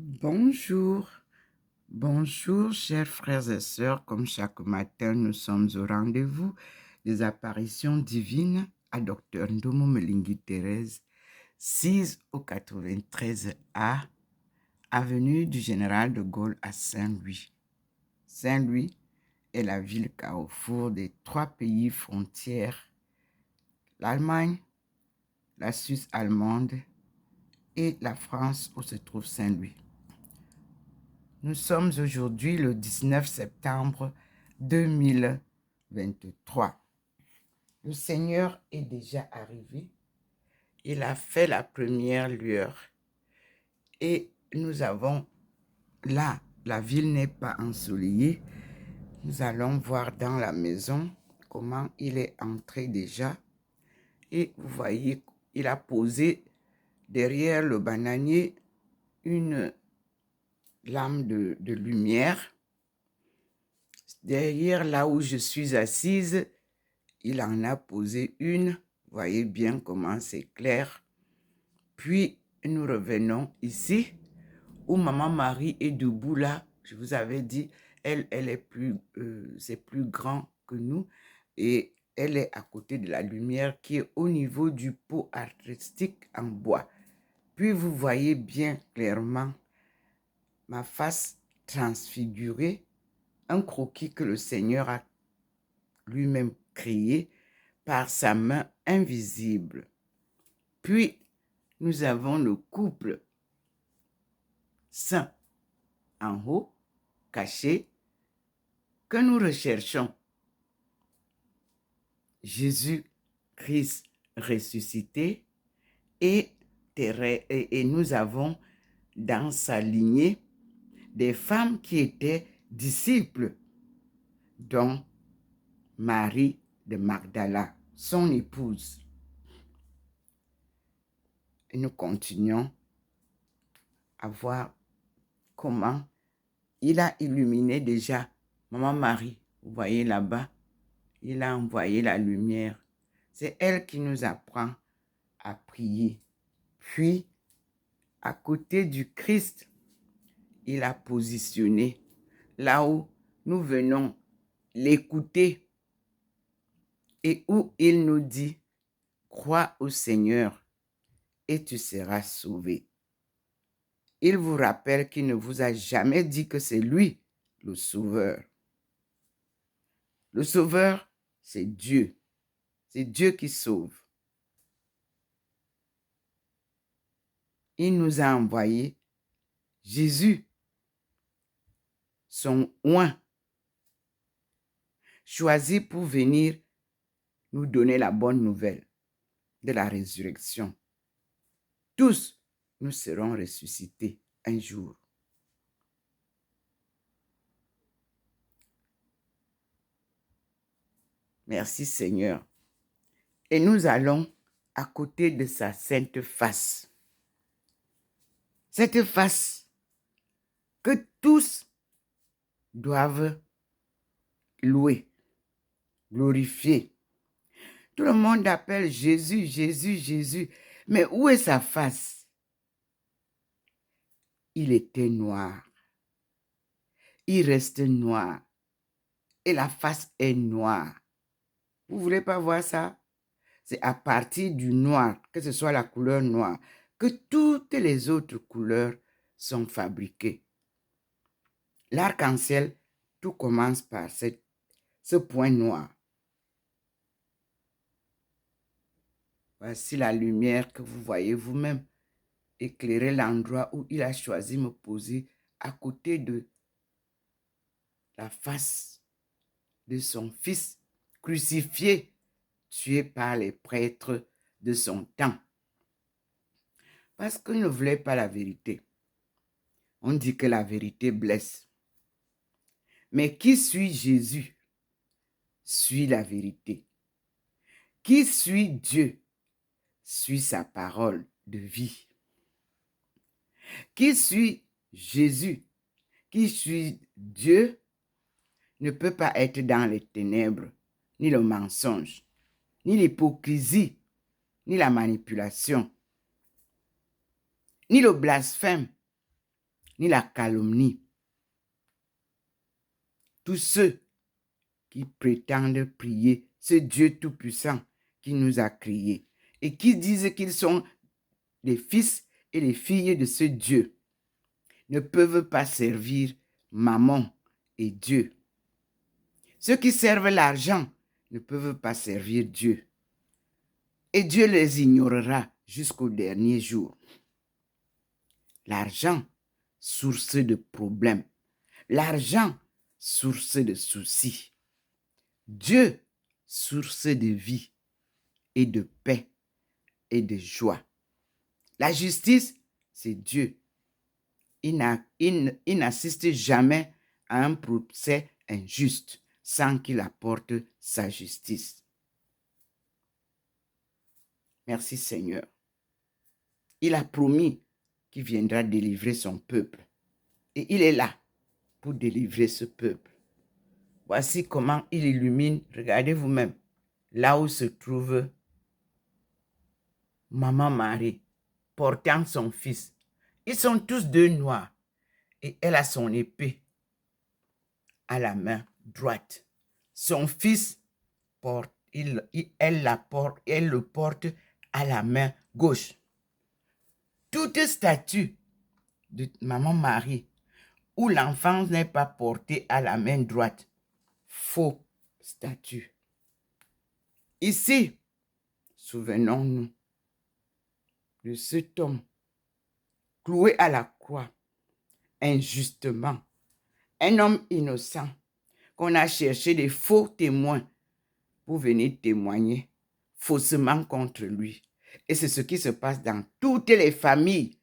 Bonjour, bonjour chers frères et sœurs, comme chaque matin nous sommes au rendez-vous des apparitions divines à Dr Ndomo Melingi Thérèse, 6 au 93A, avenue du Général de Gaulle à Saint-Louis. Saint-Louis est la ville carrefour des 3 pays frontières, l'Allemagne, la Suisse allemande et la France où se trouve Saint-Louis. Nous sommes aujourd'hui le 19 septembre 2023. Le Seigneur est déjà arrivé. Il a fait la première lueur. Et nous avons là, la ville n'est pas ensoleillée. Nous allons voir dans la maison comment il est entré déjà. Et vous voyez, il a posé derrière le bananier une lame de lumière. Derrière là où je suis assise, il en a posé une. Vous voyez bien comment c'est clair. Puis, nous revenons ici, où Maman Marie est debout là. Je vous avais dit, elle est c'est plus grand que nous. Et elle est à côté de la lumière qui est au niveau du pot artistique en bois. Puis, vous voyez bien clairement ma face transfigurée, un croquis que le Seigneur a lui-même créé par sa main invisible. Puis, nous avons le couple saint en haut, caché, que nous recherchons. Jésus-Christ ressuscité et nous avons dans sa lignée des femmes qui étaient disciples, dont Marie de Magdala, son épouse. Et nous continuons à voir comment il a illuminé déjà Maman Marie. Vous voyez là-bas, il a envoyé la lumière. C'est elle qui nous apprend à prier. Puis, à côté du Christ, il a positionné là où nous venons l'écouter et où il nous dit, crois au Seigneur et tu seras sauvé. Il vous rappelle qu'il ne vous a jamais dit que c'est lui le sauveur. Le sauveur, c'est Dieu. C'est Dieu qui sauve. Il nous a envoyé Jésus, son oint, choisi pour venir nous donner la bonne nouvelle de la résurrection. Tous, nous serons ressuscités un jour. Merci Seigneur. Et nous allons à côté de sa sainte face. Cette face que tous doivent louer, glorifier. Tout le monde appelle Jésus, Jésus, Jésus. Mais où est sa face? Il était noir. Il reste noir. Et la face est noire. Vous ne voulez pas voir ça? C'est à partir du noir, que ce soit la couleur noire, que toutes les autres couleurs sont fabriquées. L'arc-en-ciel, tout commence par ce point noir. Voici la lumière que vous voyez vous-même éclairer l'endroit où il a choisi de me poser à côté de la face de son fils crucifié, tué par les prêtres de son temps. Parce qu'il ne voulait pas la vérité. On dit que la vérité blesse. Mais qui suit Jésus suit la vérité. Qui suit Dieu suit sa parole de vie. Qui suit Jésus, qui suit Dieu, ne peut pas être dans les ténèbres, ni le mensonge, ni l'hypocrisie, ni la manipulation, ni le blasphème, ni la calomnie. Tous ceux qui prétendent prier ce Dieu tout-puissant qui nous a créés et qui disent qu'ils sont les fils et les filles de ce Dieu ne peuvent pas servir Mammon et Dieu. Ceux qui servent l'argent ne peuvent pas servir Dieu. Et Dieu les ignorera jusqu'au dernier jour. L'argent, source de problèmes. L'argent, source de soucis. Dieu, source de vie et de paix et de joie. La justice, c'est Dieu. Il n'assiste jamais à un procès injuste sans qu'il apporte sa justice. Merci Seigneur. Il a promis qu'il viendra délivrer son peuple. Et il est là pour délivrer ce peuple. Voici comment il illumine, regardez vous-même, là où se trouve Maman Marie, portant son fils. Ils sont tous deux noirs. Et elle a son épée à la main droite. Son fils, elle le porte à la main gauche. Toute statue de Maman Marie où l'enfant n'est pas porté à la main droite, faux statue. Ici, souvenons-nous de cet homme cloué à la croix injustement, un homme innocent qu'on a cherché des faux témoins pour venir témoigner faussement contre lui. Et c'est ce qui se passe dans toutes les familles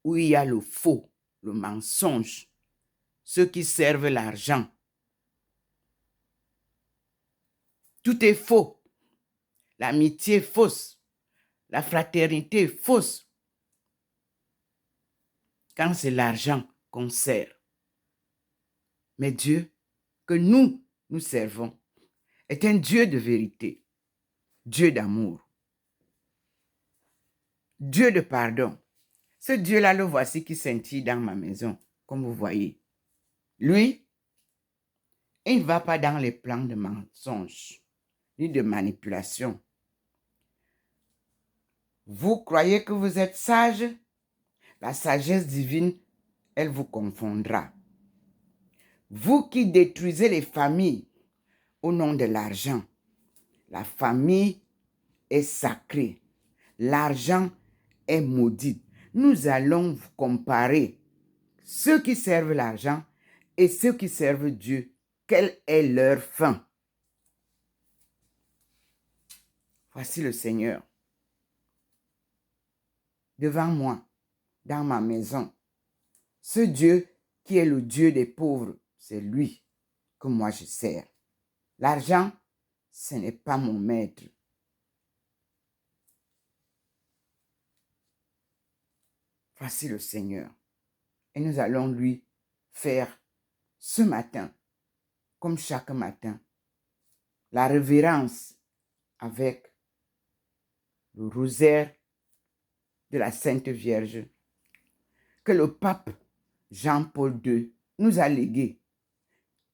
où il y a le faux, le mensonge, ceux qui servent l'argent. Tout est faux. L'amitié fausse, la fraternité fausse. Quand c'est l'argent qu'on sert. Mais Dieu que nous servons est un Dieu de vérité, Dieu d'amour, Dieu de pardon. Ce Dieu-là, le voici qui scintille dans ma maison, comme vous voyez. Lui, il ne va pas dans les plans de mensonge, ni de manipulation. Vous croyez que vous êtes sage? La sagesse divine, elle vous confondra. Vous qui détruisez les familles au nom de l'argent, la famille est sacrée. L'argent est maudit. Nous allons vous comparer ceux qui servent l'argent et ceux qui servent Dieu. Quelle est leur fin? Voici le Seigneur devant moi, dans ma maison. Ce Dieu qui est le Dieu des pauvres, c'est lui que moi je sers. L'argent, ce n'est pas mon maître. Voici le Seigneur. Et nous allons lui faire ce matin, comme chaque matin, la révérence avec le rosaire de la Sainte Vierge que le pape Jean-Paul II nous a légué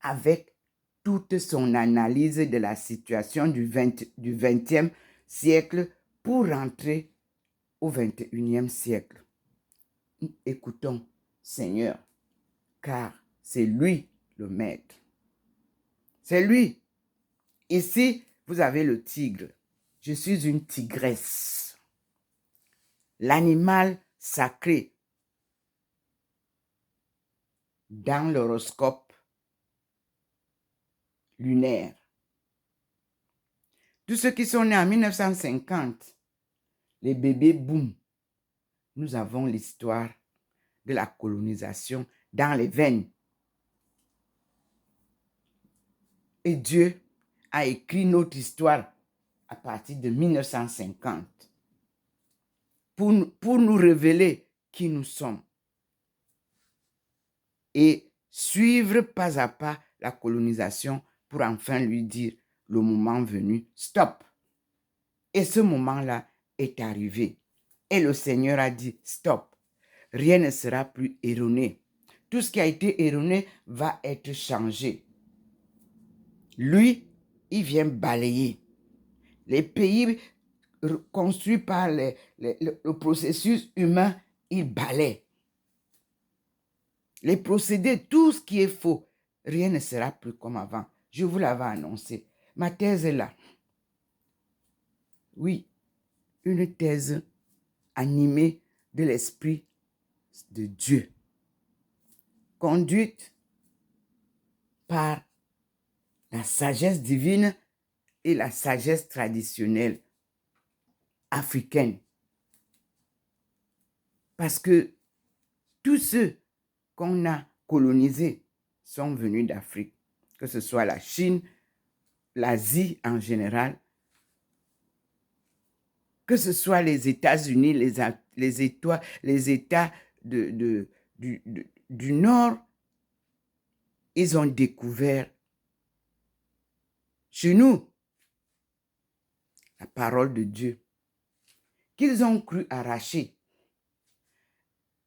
avec toute son analyse de la situation du 20e siècle pour rentrer au 21e siècle. Écoutons, Seigneur, car c'est lui le maître. C'est lui. Ici, vous avez le tigre. Je suis une tigresse. L'animal sacré dans l'horoscope lunaire. Tous ceux qui sont nés en 1950, les bébés boum, nous avons l'histoire de la colonisation dans les veines. Et Dieu a écrit notre histoire à partir de 1950 pour nous révéler qui nous sommes et suivre pas à pas la colonisation pour enfin lui dire le moment venu, stop. Et ce moment-là est arrivé. Et le Seigneur a dit, stop. rien ne sera plus erroné. Tout ce qui a été erroné va être changé. Lui, il vient balayer. Les pays construits par le processus humain, il balaie. Les procédés, tout ce qui est faux, rien ne sera plus comme avant. Je vous l'avais annoncé. Ma thèse est là. Oui, une thèse animée de l'Esprit de Dieu, conduite par la sagesse divine et la sagesse traditionnelle africaine. Parce que tous ceux qu'on a colonisés sont venus d'Afrique, que ce soit la Chine, l'Asie en général, que ce soit les États-Unis, les États du Nord, ils ont découvert chez nous la parole de Dieu, qu'ils ont cru arracher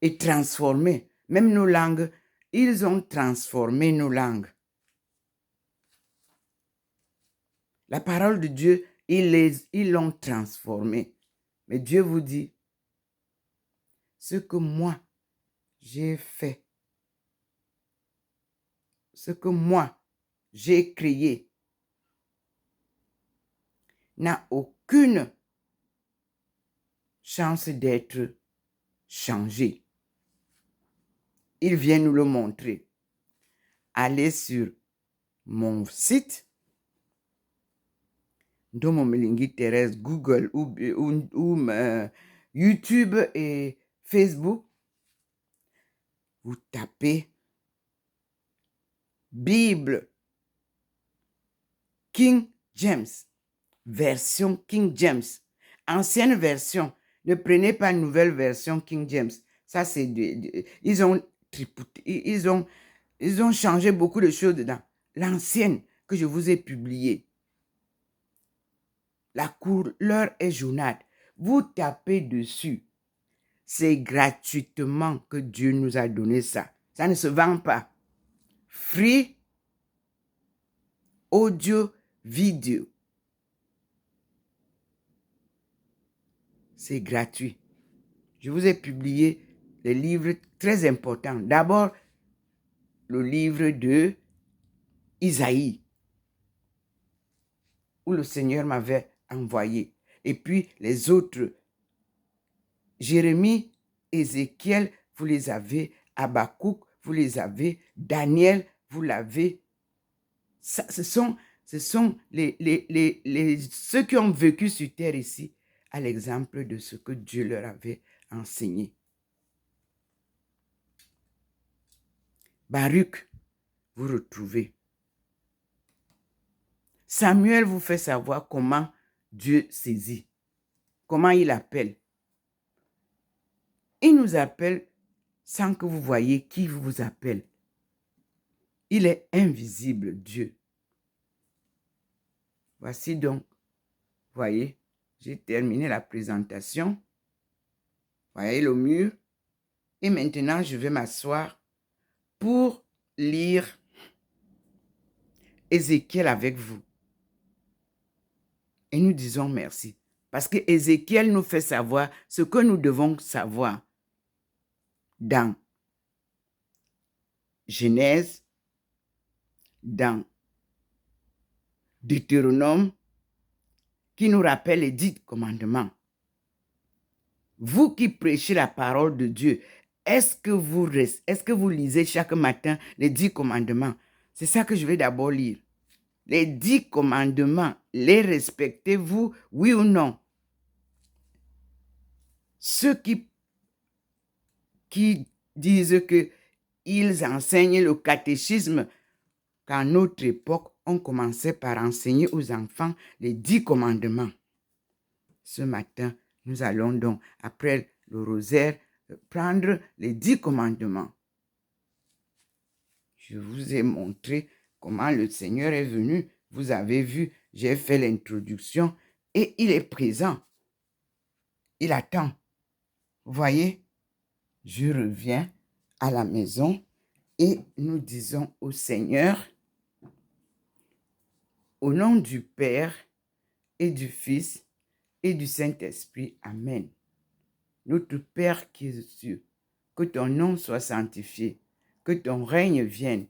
et transformer. Même nos langues, ils ont transformé nos langues. La parole de Dieu, ils l'ont transformée. Mais Dieu vous dit, ce que moi, j'ai fait, ce que moi, j'ai créé, n'a aucune chance d'être changé. Il vient nous le montrer. Allez sur mon site, Ndomo Mlingi Thérèse, Google ou YouTube et Facebook. Vous tapez Bible King James, version King James, ancienne version. Ne prenez pas une nouvelle version King James. Ça, c'est ils ont changé beaucoup de choses dedans. L'ancienne que je vous ai publiée, la couleur est jaunâtre. Vous tapez dessus. C'est gratuitement que Dieu nous a donné ça. Ça ne se vend pas. Free audio vidéo. C'est gratuit. Je vous ai publié des livres très importants. D'abord, le livre de Isaïe, où le Seigneur m'avait envoyé. Et puis les autres, Jérémie, Ézéchiel, vous les avez, Habakkuk, vous les avez, Daniel, vous l'avez. Ce sont ceux qui ont vécu sur terre ici, à l'exemple de ce que Dieu leur avait enseigné. Baruch, vous retrouvez. Samuel vous fait savoir comment Dieu saisit, comment il appelle. Il nous appelle sans que vous voyez qui vous appelle. Il est invisible, Dieu. Voici donc, voyez, j'ai terminé la présentation. Voyez le mur. Et maintenant, je vais m'asseoir pour lire Ézéchiel avec vous. Et nous disons merci. Parce que Ézéchiel nous fait savoir ce que nous devons savoir dans Genèse, dans Deutéronome, qui nous rappelle les 10 commandements. Vous qui prêchez la parole de Dieu, est-ce que vous lisez chaque matin les 10 commandements? C'est ça que je vais d'abord lire. Les 10 commandements, les respectez-vous, oui ou non? Ceux qui disent qu'ils enseignent le catéchisme, qu'à notre époque, on commençait par enseigner aux enfants les 10 commandements. Ce matin, nous allons donc, après le rosaire, prendre les 10 commandements. Je vous ai montré comment le Seigneur est venu. Vous avez vu, j'ai fait l'introduction et il est présent. Il attend. Vous voyez? je reviens à la maison et nous disons au Seigneur, au nom du Père et du Fils et du Saint-Esprit, Amen. Notre Père qui es aux cieux, que ton nom soit sanctifié, que ton règne vienne,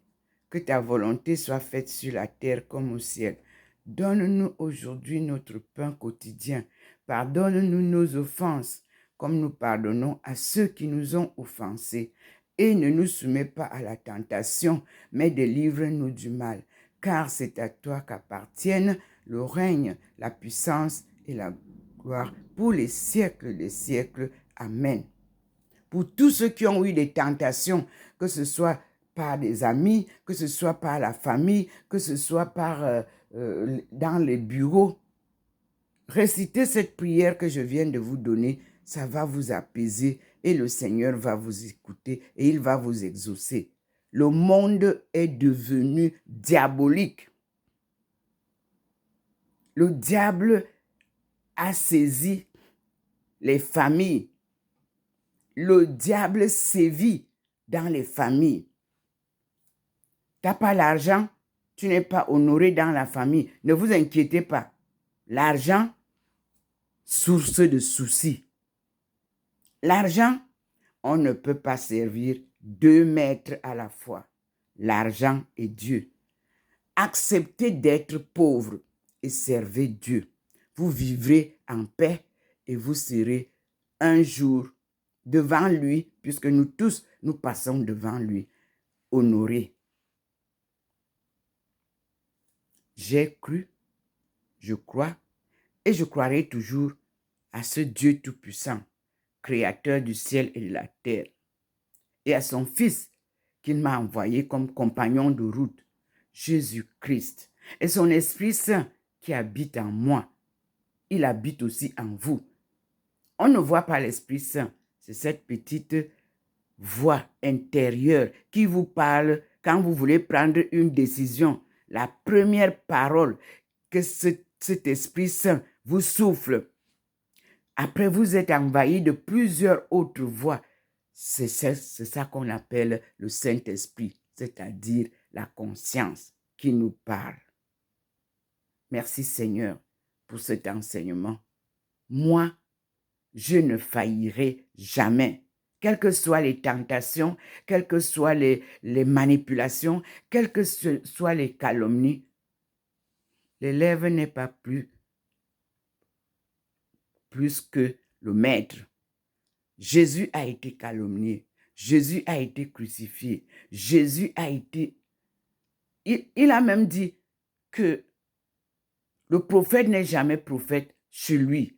que ta volonté soit faite sur la terre comme au ciel. Donne-nous aujourd'hui notre pain quotidien. Pardonne-nous nos offenses, comme nous pardonnons à ceux qui nous ont offensés. Et ne nous soumets pas à la tentation, mais délivre-nous du mal. Car c'est à toi qu'appartiennent le règne, la puissance et la gloire pour les siècles des siècles. Amen. Pour tous ceux qui ont eu des tentations, que ce soit par des amis, que ce soit par la famille, que ce soit dans les bureaux, récitez cette prière que je viens de vous donner, ça va vous apaiser et le Seigneur va vous écouter et il va vous exaucer. Le monde est devenu diabolique. Le diable a saisi les familles. Le diable sévit dans les familles. Tu n'as pas l'argent, tu n'es pas honoré dans la famille. Ne vous inquiétez pas. L'argent, source de soucis. L'argent, on ne peut pas servir 2 maîtres à la fois. L'argent et Dieu. Acceptez d'être pauvre et servez Dieu. Vous vivrez en paix et vous serez un jour devant lui, puisque nous tous, nous passons devant lui, honorés. J'ai cru, je crois, et je croirai toujours à ce Dieu tout-puissant, créateur du ciel et de la terre, et à son Fils qu'il m'a envoyé comme compagnon de route, Jésus-Christ, et son Esprit Saint qui habite en moi. Il habite aussi en vous. On ne voit pas l'Esprit Saint, c'est cette petite voix intérieure qui vous parle quand vous voulez prendre une décision. La première parole que cet Esprit Saint vous souffle. Après, vous êtes envahi de plusieurs autres voix. C'est ça qu'on appelle le Saint-Esprit, c'est-à-dire la conscience qui nous parle. Merci Seigneur pour cet enseignement. Moi, je ne faillirai jamais. Quelles que soient les tentations, quelles que soient les manipulations, quelles que soient les calomnies, l'élève n'est pas plus que le maître. Jésus a été calomnié. Jésus a été crucifié. Jésus a été... Il a même dit que le prophète n'est jamais prophète chez lui.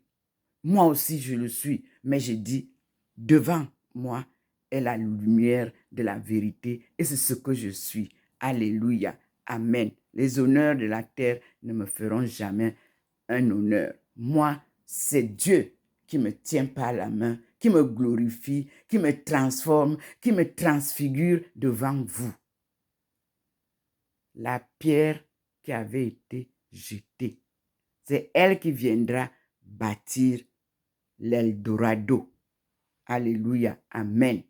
Moi aussi, je le suis. Mais j'ai dit, devant moi est la lumière de la vérité et c'est ce que je suis. Alléluia. Amen. Les honneurs de la terre ne me feront jamais un honneur. Moi, c'est Dieu qui me tient par la main, qui me glorifie, qui me transforme, qui me transfigure devant vous. La pierre qui avait été jetée, c'est elle qui viendra bâtir l'Eldorado. Alléluia. Amen.